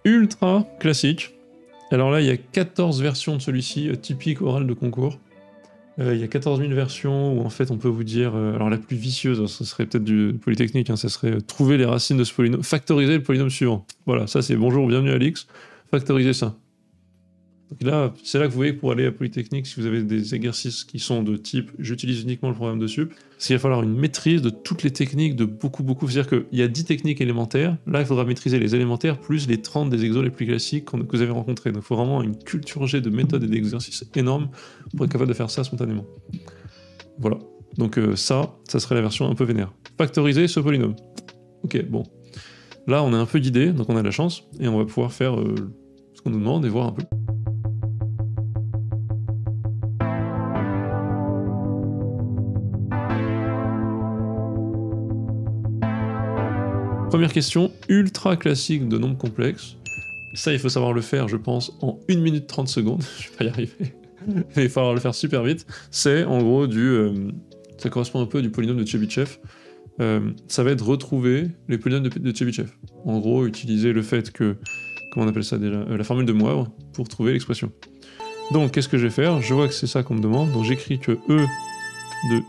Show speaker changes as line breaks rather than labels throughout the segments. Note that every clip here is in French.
ultra classique. Alors là, il y a 14 versions de celui-ci, typique oral de concours. Il y a 14 000 versions où en fait on peut vous dire, alors la plus vicieuse, ce serait peut-être du Polytechnique, hein, ça serait trouver les racines de ce polynôme, factoriser le polynôme suivant. Voilà, ça c'est bonjour, bienvenue Alix, factoriser ça. Donc là, c'est là que vous voyez que pour aller à Polytechnique, si vous avez des exercices qui sont de type j'utilise uniquement le programme de sup, c'est qu'il va falloir une maîtrise de toutes les techniques, de beaucoup. C'est-à-dire qu'il y a 10 techniques élémentaires, là il faudra maîtriser les élémentaires plus les 30 des exos les plus classiques que vous avez rencontrés. Donc il faut vraiment une culture G de méthodes et d'exercices énormes pour être capable de faire ça spontanément. Voilà. Donc ça serait la version un peu vénère. Factoriser ce polynôme. Ok, bon. Là on est un peu guidé, donc on a de la chance, et on va pouvoir faire ce qu'on nous demande et voir un peu. Première question, ultra classique de nombres complexes. Ça, il faut savoir le faire, je pense, en 1 minute 30 secondes. Je vais pas y arriver. Mais il va falloir le faire super vite. C'est en gros ça correspond un peu du polynôme de Chebyshev. Ça va être retrouver les polynômes de Chebyshev. En gros, utiliser le fait que... Comment on appelle ça déjà la formule de Moivre pour trouver l'expression. Donc, qu'est-ce que je vais faire? Je vois que c'est ça qu'on me demande. Donc, j'écris que E de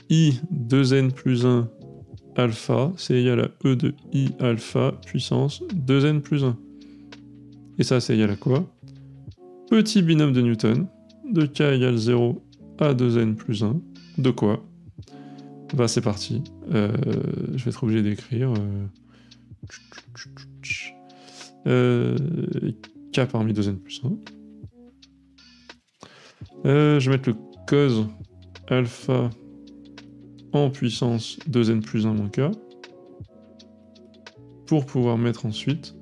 I 2n plus 1 alpha, c'est égal à E de I alpha puissance 2n plus 1. Et ça, c'est égal à quoi? Petit binôme de Newton, de k égale 0 à 2n plus 1. De quoi? Bah c'est parti. Je vais être obligé d'écrire k parmi 2n plus 1. Je vais mettre le cos alpha en puissance 2n plus 1 moins k, pour pouvoir mettre ensuite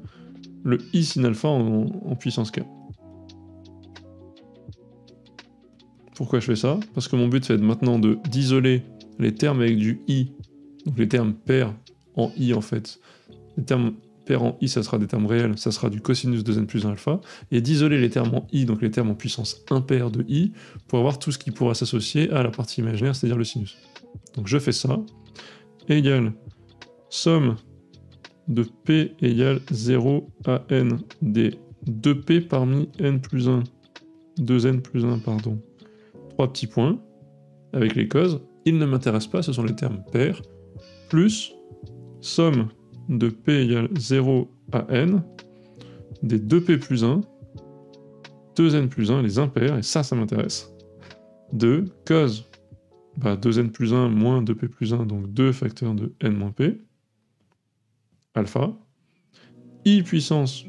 le i sin alpha en puissance k. Pourquoi je fais ça? Parce que mon but c'est maintenant d'isoler les termes avec du i, donc les termes pairs en i en fait. Les termes pairs en i, ça sera des termes réels, ça sera du cosinus 2n plus 1 alpha, et d'isoler les termes en i, donc les termes en puissance impaire de i, pour avoir tout ce qui pourra s'associer à la partie imaginaire, c'est-à-dire le sinus. Donc je fais ça, égale somme de p égale 0 à n des 2p parmi n plus 1, 2n plus 1, pardon, 3 petits points, avec les causes, ils ne m'intéressent pas, ce sont les termes pairs, plus somme de p égale 0 à n des 2p plus 1, 2n plus 1, les impairs, et ça m'intéresse, de cos 2n plus 1 moins 2p plus 1, donc 2 facteurs de n moins p, alpha, i puissance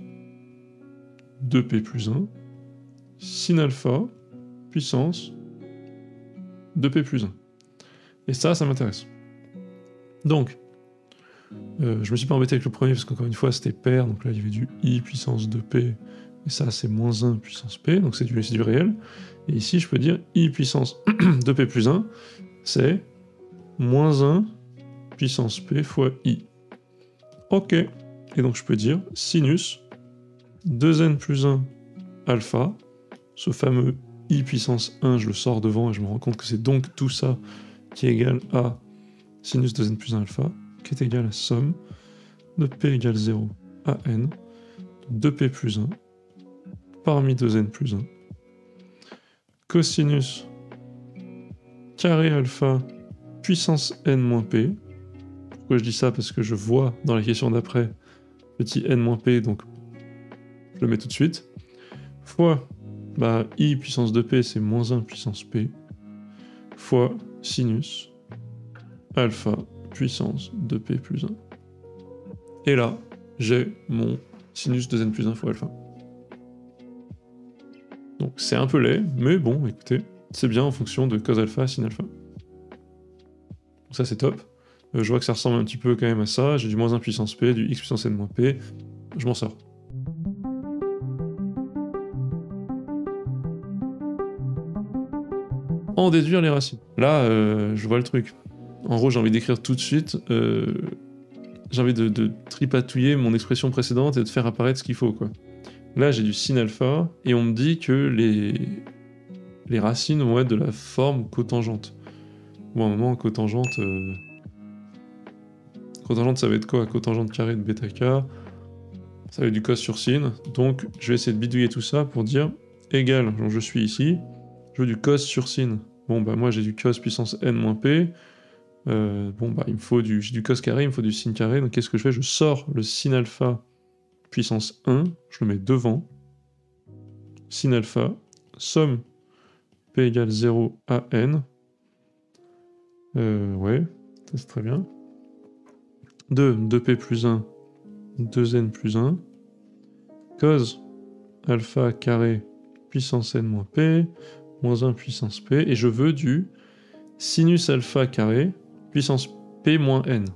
2p plus 1, sin alpha, puissance 2p plus 1. Et ça m'intéresse. Donc, je me suis pas embêté avec le premier, parce qu'encore une fois, c'était pair, donc là, il y avait du i puissance 2p, et ça, c'est moins 1 puissance p, donc c'est du réel. Et ici, je peux dire i puissance 2p plus 1, c'est moins 1 puissance p fois i. Ok. Et donc, je peux dire sinus 2n plus 1 alpha, ce fameux i puissance 1, je le sors devant et je me rends compte que c'est donc tout ça qui est égal à sinus 2n plus 1 alpha, qui est égal à somme de p égale 0 à n, de 2p plus 1, parmi 2n plus 1, cosinus carré alpha puissance n moins p. Pourquoi je dis ça? Parce que je vois dans la question d'après petit n moins p, donc je le mets tout de suite, fois i puissance 2p, c'est moins 1 puissance p, fois sinus alpha puissance 2p plus 1. Et là, j'ai mon sinus 2n plus 1 fois alpha. Donc c'est un peu laid, mais bon, écoutez, c'est bien en fonction de cos alpha, sin alpha. Donc ça c'est top. Je vois que ça ressemble un petit peu quand même à ça, j'ai du moins 1 puissance p, du x puissance n moins p, je m'en sors. En déduire les racines. Là, je vois le truc. En gros, j'ai envie d'écrire tout de suite, j'ai envie de tripatouiller mon expression précédente et de faire apparaître ce qu'il faut, quoi. Là, j'ai du sin alpha, et on me dit que les racines vont être de la forme cotangente. Bon, à un moment, cotangente, ça va être quoi? Cotangente carrée de bêta k. Ça va être du cos sur sin, donc je vais essayer de bidouiller tout ça pour dire égal, donc je suis ici, je veux du cos sur sin. Bon bah moi j'ai du cos puissance n moins p, bon bah il me faut j'ai du cos carré, il me faut du sin carré, donc qu'est-ce que je fais? Je sors le sin alpha puissance 1, je le mets devant, sin alpha, somme p égale 0 à n, ouais, ça c'est très bien, 2p plus 1, 2n plus 1, cos alpha carré puissance n moins p, moins 1 puissance p, et je veux du sinus alpha carré puissance p moins n.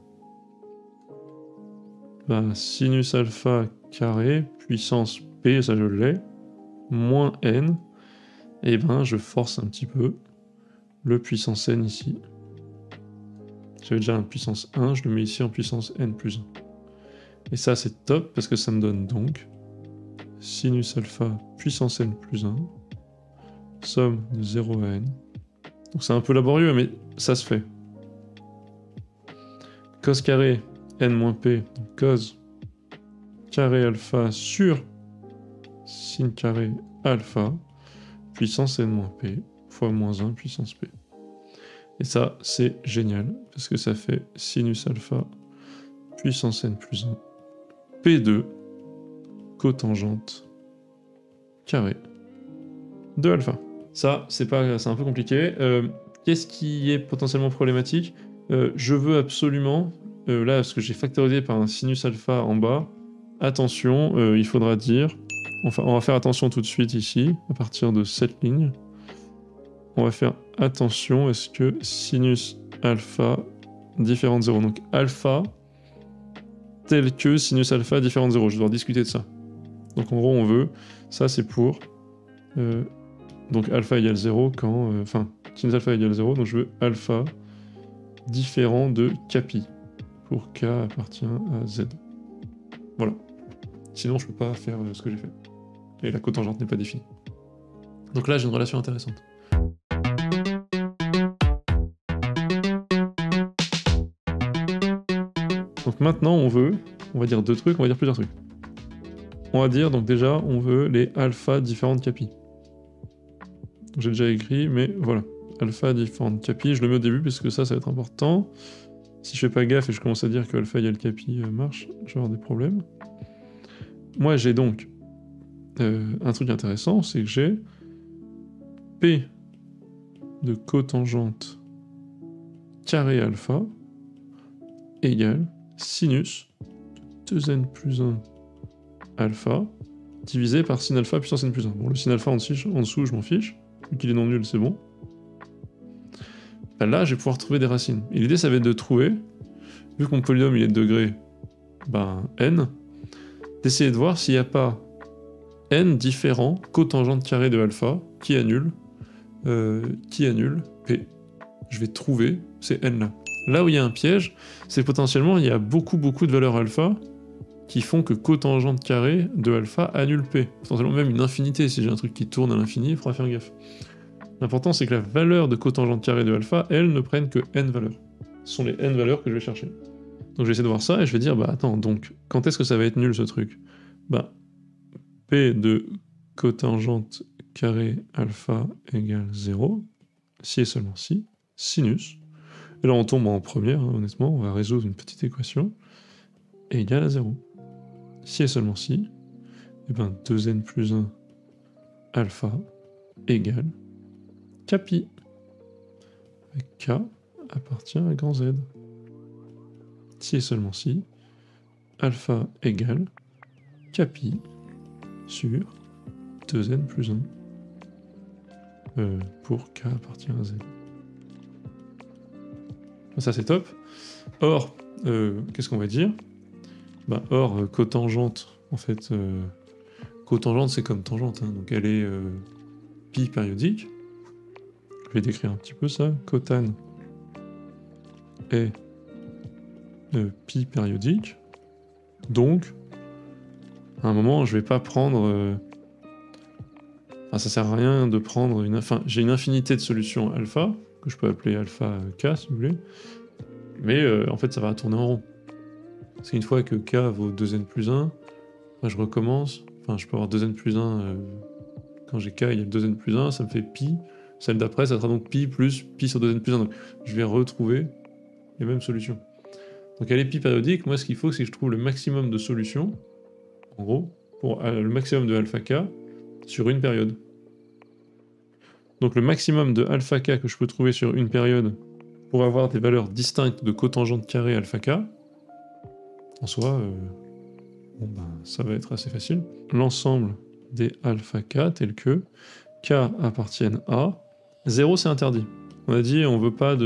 Bah, sinus alpha carré puissance p, ça je l'ai, moins n, et ben je force un petit peu le puissance n ici. J'avais déjà un puissance 1, je le mets ici en puissance n plus 1. Et ça c'est top parce que ça me donne donc sinus alpha puissance n plus 1, somme de 0 à n. Donc c'est un peu laborieux, mais ça se fait. Cos carré n moins p, donc cos carré alpha sur sin carré alpha, puissance n moins p, fois moins 1 puissance p. Et ça, c'est génial, parce que ça fait sinus alpha puissance n plus 1, p2, cotangente carré de alpha. Ça, c'est un peu compliqué. Qu'est-ce qui est potentiellement problématique? Je veux absolument, là, parce que j'ai factorisé par un sinus alpha en bas, attention, il faudra dire, enfin, on va faire attention tout de suite ici, à partir de cette ligne. On va faire attention, est-ce que sinus alpha différent de 0, donc alpha tel que sinus alpha différent de 0, je dois discuter de ça. Donc en gros, on veut, ça c'est pour, donc alpha égale 0 quand, enfin, sinus alpha égale 0, donc je veux alpha différent de Kpi, pour K appartient à Z. Voilà. Sinon, je peux pas faire ce que j'ai fait. Et la cotangente n'est pas définie. Donc là, j'ai une relation intéressante. Donc maintenant, on va dire deux trucs, on va dire plusieurs trucs. On va dire, donc déjà, on veut les alpha différents de Kpi. J'ai déjà écrit, mais voilà. Alpha différent de Kpi, je le mets au début parce que ça va être important. Si je fais pas gaffe et je commence à dire que alpha égale Kpi marche, je vais avoir des problèmes. Moi, j'ai donc un truc intéressant, c'est que j'ai P de cotangente carré alpha égale sinus de 2n plus 1 alpha divisé par sin alpha puissance n plus 1. Bon, le sin alpha en dessous, je m'en fiche. Vu qu'il est non nul, c'est bon. Ben là, je vais pouvoir trouver des racines. Et l'idée, ça va être de trouver, vu que mon polynôme il est de degré n, d'essayer de voir s'il n'y a pas n différents cotangente carré de alpha qui annule p. Je vais trouver ces n là. Là où il y a un piège, c'est potentiellement il y a beaucoup de valeurs alpha qui font que cotangente carré de alpha annule p. Potentiellement même une infinité, si j'ai un truc qui tourne à l'infini, il faudra faire gaffe. L'important c'est que la valeur de cotangente carré de alpha, elles ne prennent que n valeurs. Ce sont les n valeurs que je vais chercher. Donc je vais essayer de voir ça et je vais dire, bah attends, donc quand est-ce que ça va être nul ce truc? Bah p de cotangente carré alpha égale 0, si et seulement si, sinus. Et là on tombe en première, hein, honnêtement, on va résoudre une petite équation, et égale à 0. Si et seulement si, et ben 2n plus 1 alpha égale Kpi. K appartient à grand Z. Si et seulement si, alpha égale Kpi sur 2n plus 1 pour K appartient à Z. Ça c'est top. Or, qu'est-ce qu'on va dire? Or, cotangente, en fait, cotangente c'est comme tangente, hein, donc elle est pi périodique. Je vais décrire un petit peu ça. Cotane est pi périodique. Donc, à un moment, je vais pas prendre... Enfin, ça sert à rien de prendre une... Enfin, j'ai une infinité de solutions alpha, que je peux appeler alpha k si vous voulez. Mais en fait, ça va tourner en rond. Parce qu'une fois que k vaut 2n plus 1, Après, je recommence. Enfin, je peux avoir 2n plus 1. Quand j'ai k égale 2n plus 1, ça me fait pi. Celle d'après, ça sera donc pi plus pi sur 2n plus 1. Donc, je vais retrouver les mêmes solutions. Donc, à l'épi périodique, moi, ce qu'il faut, c'est que je trouve le maximum de solutions, en gros, pour le maximum de alpha k sur une période. Donc, le maximum de alpha k que je peux trouver sur une période pour avoir des valeurs distinctes de cotangente carré alpha k, en soi, bon, ben, ça va être assez facile. L'ensemble des alpha k tels que k appartiennent à 0, c'est interdit. On a dit on veut pas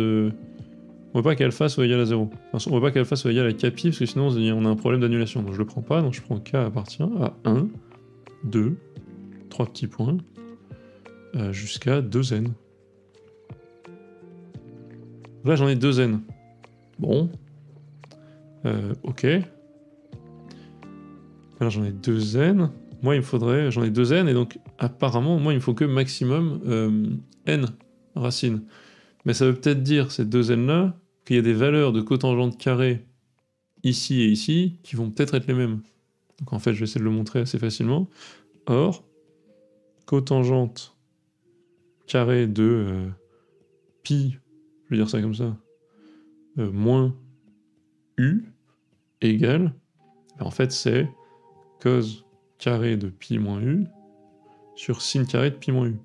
qu'alpha soit égal à 0. Enfin, on veut pas qu'alpha soit égal à k pi parce que sinon on a un problème d'annulation. Donc je le prends pas, donc je prends k appartient à 1, 2, 3 petits points, jusqu'à 2n. Là j'en ai 2n. Bon. Ok. Alors j'en ai 2n. Moi, il me faudrait... J'en ai 2n, et donc, apparemment, moi, il me faut que maximum n racines. Mais ça veut peut-être dire, ces 2n-là, qu'il y a des valeurs de cotangente carré ici et ici, qui vont peut-être être les mêmes. Donc en fait, je vais essayer de le montrer assez facilement. Or, cotangente carré de pi, je vais dire ça comme ça, moins u, égale, en fait, c'est cos carré de pi moins u sur sin carré de pi moins u.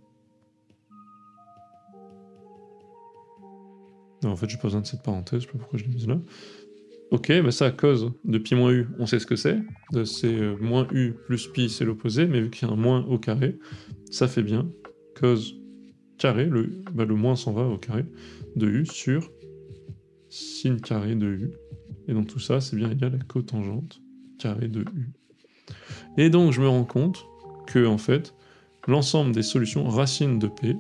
Non, en fait, j'ai pas besoin de cette parenthèse, je sais pas pourquoi je l'ai mise là. Ok, mais ça, cos de pi moins u, on sait ce que c'est. C'est moins u plus pi, c'est l'opposé, mais vu qu'il y a un moins au carré, ça fait bien cos carré, le moins s'en va au carré, de u sur sin carré de u. Et donc tout ça, c'est bien égal à cotangente carré de u. Et donc je me rends compte que, en fait, l'ensemble des solutions racines de P...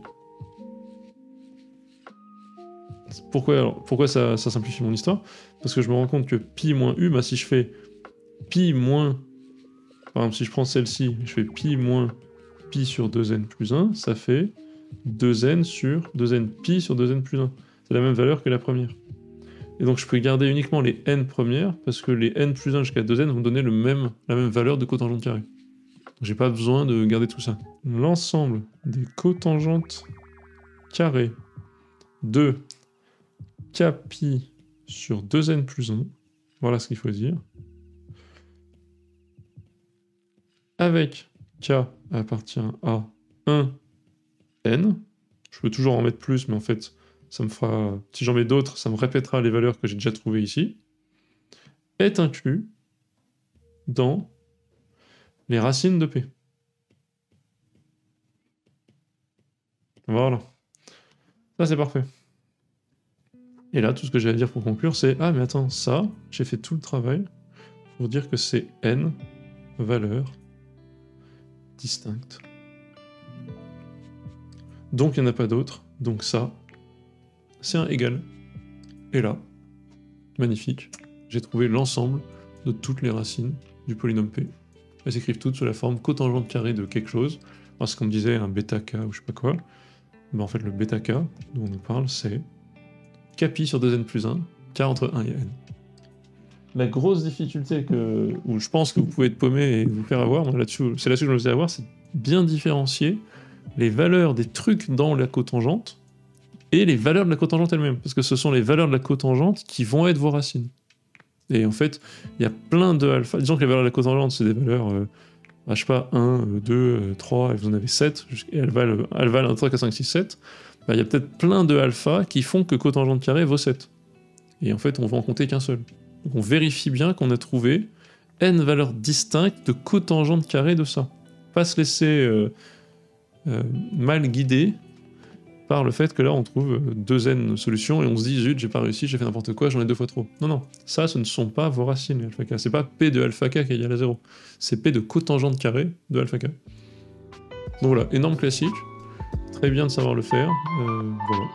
Pourquoi ça simplifie mon histoire? Parce que je me rends compte que pi moins u, bah, si je fais pi moins... Par exemple, si je prends celle-ci, je fais pi moins pi sur 2n plus 1, ça fait 2n sur 2n pi sur 2n plus 1. C'est la même valeur que la première. Et donc je peux garder uniquement les n premières, parce que les n plus 1 jusqu'à 2n vont donner la même valeur de cotangente carrée. J'ai pas besoin de garder tout ça. L'ensemble des cotangentes carrées de k pi sur 2n plus 1, voilà ce qu'il faut dire, avec k appartient à 1 n, je peux toujours en mettre plus, mais en fait, ça me fera, si j'en mets d'autres, ça me répétera les valeurs que j'ai déjà trouvées ici, est inclus dans les racines de P. Voilà. Ça, c'est parfait. Et là, tout ce que j'ai à dire pour conclure, c'est « Ah, mais attends, ça, j'ai fait tout le travail pour dire que c'est n valeurs distinctes. Donc, il n'y en a pas d'autres. Donc ça, c'est un égal. Et là, magnifique, j'ai trouvé l'ensemble de toutes les racines du polynôme P. Elles s'écrivent toutes sous la forme cotangente carrée de quelque chose. Parce qu'on me disait un bêta k ou je sais pas quoi. Mais en fait, le bêta k dont on nous parle, c'est k pi sur 2n plus 1, k entre 1 et n. La grosse difficulté où je pense que vous pouvez être paumé et vous faire avoir, c'est là-dessus que je me faisais avoir, c'est bien différencier les valeurs des trucs dans la cotangente et les valeurs de la cotangente elle-même. Parce que ce sont les valeurs de la cotangente qui vont être vos racines. Et en fait, il y a plein de alpha. Disons que les valeurs de la cotangente, c'est des valeurs, je sais pas, 1, 2, 3, et vous en avez 7, et elles valent 1, 3, 4, 5, 6, 7. Il y a peut-être plein de alpha qui font que cotangente carrée vaut 7. Et en fait, on va en compter qu'un seul. Donc on vérifie bien qu'on a trouvé n valeurs distinctes de cotangente carrée de ça. Pas se laisser mal guider par le fait que là on trouve 2n solutions et on se dit zut, j'ai pas réussi, j'ai fait n'importe quoi, j'en ai 2 fois trop. Non, non, ça ce ne sont pas vos racines, alpha k. C'est pas p de alpha k qui est égal à 0. C'est p de cotangente carrée de alpha k. Donc voilà, énorme classique. Très bien de savoir le faire. Voilà.